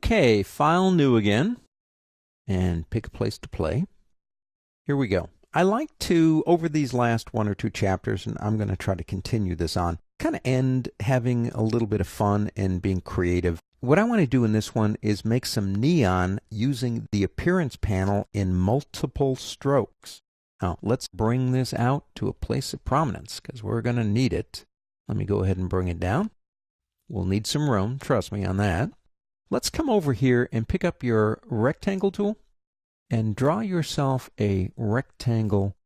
Okay, File New again, and pick a place to play. Here we go. I like to, over these last one or two chapters, and I'm going to try to continue this on, kind of end having a little bit of fun and being creative. What I want to do in this one is make some neon using the appearance panel in multiple strokes. Now, let's bring this out to a place of prominence because we're going to need it. Let me go ahead and bring it down. We'll need some room, trust me on that. Let's come over here and pick up your rectangle tool and draw yourself a rectangle,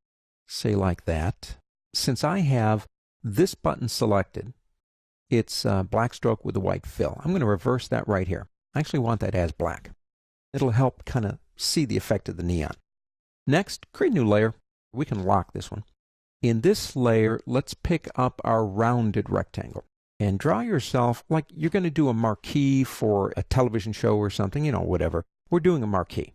say like that. Since I have this button selected, it's a black stroke with a white fill. I'm going to reverse that right here. I actually want that as black. It'll help kind of see the effect of the neon. Next, create a new layer. We can lock this one. In this layer, let's pick up our rounded rectangle and draw yourself like you're going to do a marquee for a television show or something, you know, whatever. We're doing a marquee.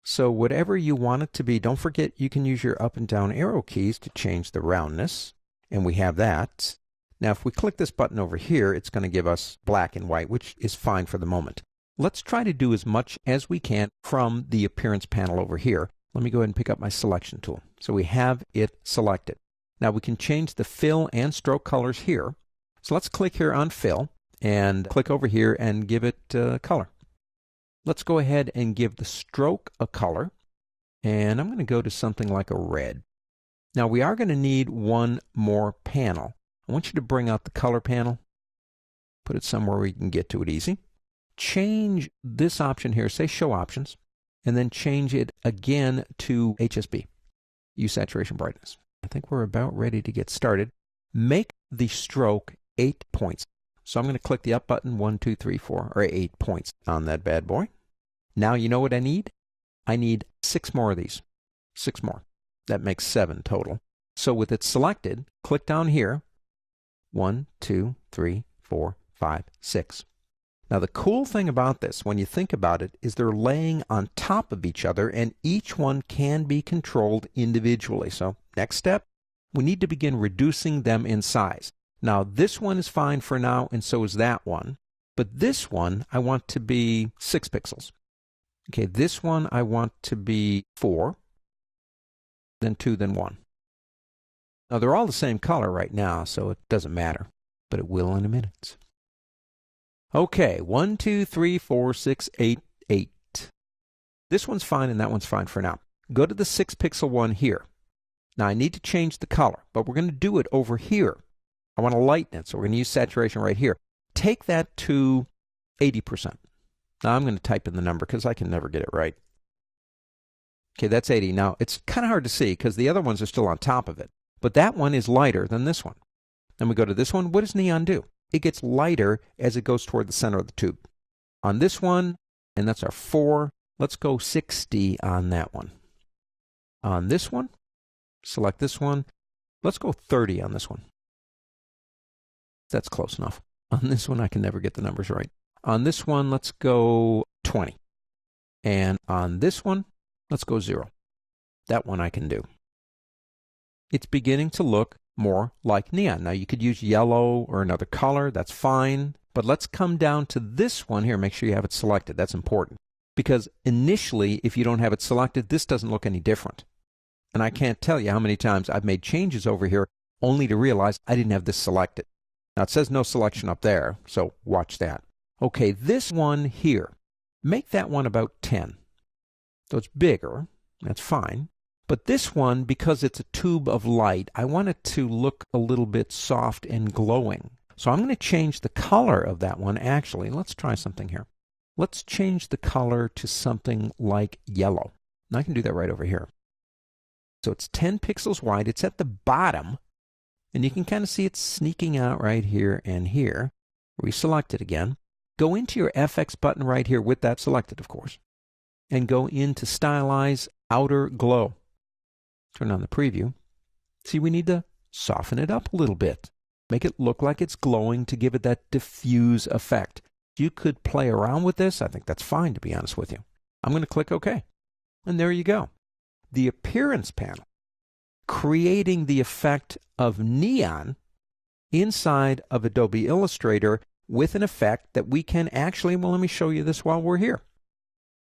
So whatever you want it to be, don't forget you can use your up and down arrow keys to change the roundness. And we have that. Now, if we click this button over here, it's going to give us black and white, which is fine for the moment. Let's try to do as much as we can from the appearance panel over here. Let me go ahead and pick up my selection tool. So we have it selected. Now we can change the fill and stroke colors here. So let's click here on fill and click over here and give it color. Let's go ahead and give the stroke a color. And I'm going to go to something like a red. Now we are going to need one more panel. I want you to bring out the color panel. Put it somewhere where you can get to it easy. Change this option here, say show options, and then change it again to HSB. Use saturation brightness. I think we're about ready to get started. Make the stroke 8 points. So I'm going to click the up button, 1, 2, 3, 4, or 8 points on that bad boy. Now you know what I need? I need 6 more of these. 6 more. That makes 7 total. So with it selected, click down here. 1, 2, 3, 4, 5, 6. Now the cool thing about this, when you think about it, is they're laying on top of each other and each one can be controlled individually. So next step, we need to begin reducing them in size. Now this one is fine for now and so is that one. But this one I want to be 6 pixels. Okay, this one I want to be 4, then 2, then 1. Now they're all the same color right now, so it doesn't matter, but it will in a minute. Okay, 1, 2, 3, 4, 6, 8, 8. This one's fine and that one's fine for now. Go to the 6 pixel one here. Now I need to change the color, but we're going to do it over here. I want to lighten it, so we're going to use saturation right here. Take that to 80%. Now I'm going to type in the number because I can never get it right. Okay, that's 80. Now it's kind of hard to see because the other ones are still on top of it. But that one is lighter than this one. Then we go to this one. What does neon do? It gets lighter as it goes toward the center of the tube. On this one, and that's our 4, let's go 60 on that one. On this one, select this one. Let's go 30 on this one. That's close enough. On this one, I can never get the numbers right. On this one, let's go 20. And on this one, let's go 0. That one I can do. It's beginning to look more like neon. Now you could use yellow or another color, that's fine. But let's come down to this one here. Make sure you have it selected. That's important. Because initially, if you don't have it selected, this doesn't look any different. And I can't tell you how many times I've made changes over here only to realize I didn't have this selected. Now it says no selection up there, so watch that. Okay, this one here, make that one about 10. So it's bigger, that's fine. But this one, because it's a tube of light, I want it to look a little bit soft and glowing. So I'm going to change the color of that one actually. Let's try something here. Let's change the color to something like yellow. And I can do that right over here. So it's 10 pixels wide. It's at the bottom. And you can kind of see it sneaking out right here and here. Reselect it again. Go into your FX button right here with that selected, of course. And go into Stylize Outer Glow. Turn on the preview. See, we need to soften it up a little bit. Make it look like it's glowing to give it that diffuse effect. You could play around with this. I think that's fine, to be honest with you. I'm going to click OK. And there you go. The appearance panel, creating the effect of neon inside of Adobe Illustrator with an effect that we can actually, well, let me show you this while we're here.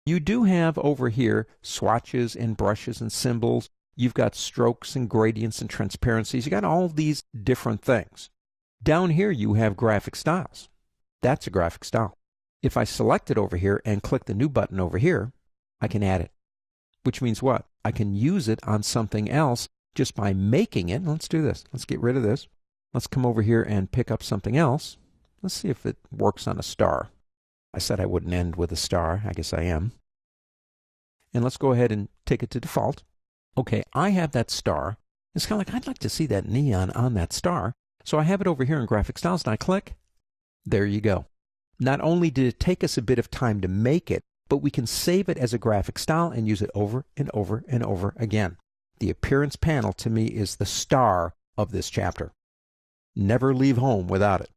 You do have over here swatches and brushes and symbols. You've got strokes and gradients and transparencies. You got all these different things. Down here you have graphic styles. That's a graphic style. If I select it over here and click the new button over here, I can add it. Which means what? I can use it on something else just by making it. Let's do this. Let's get rid of this. Let's come over here and pick up something else. Let's see if it works on a star. I said I wouldn't end with a star. I guess I am. And let's go ahead and take it to default. Okay, I have that star. It's kind of like, I'd like to see that neon on that star. So I have it over here in Graphic Styles, and I click. There you go. Not only did it take us a bit of time to make it, but we can save it as a graphic style and use it over and over and over again. The appearance panel to me is the star of this chapter. Never leave home without it.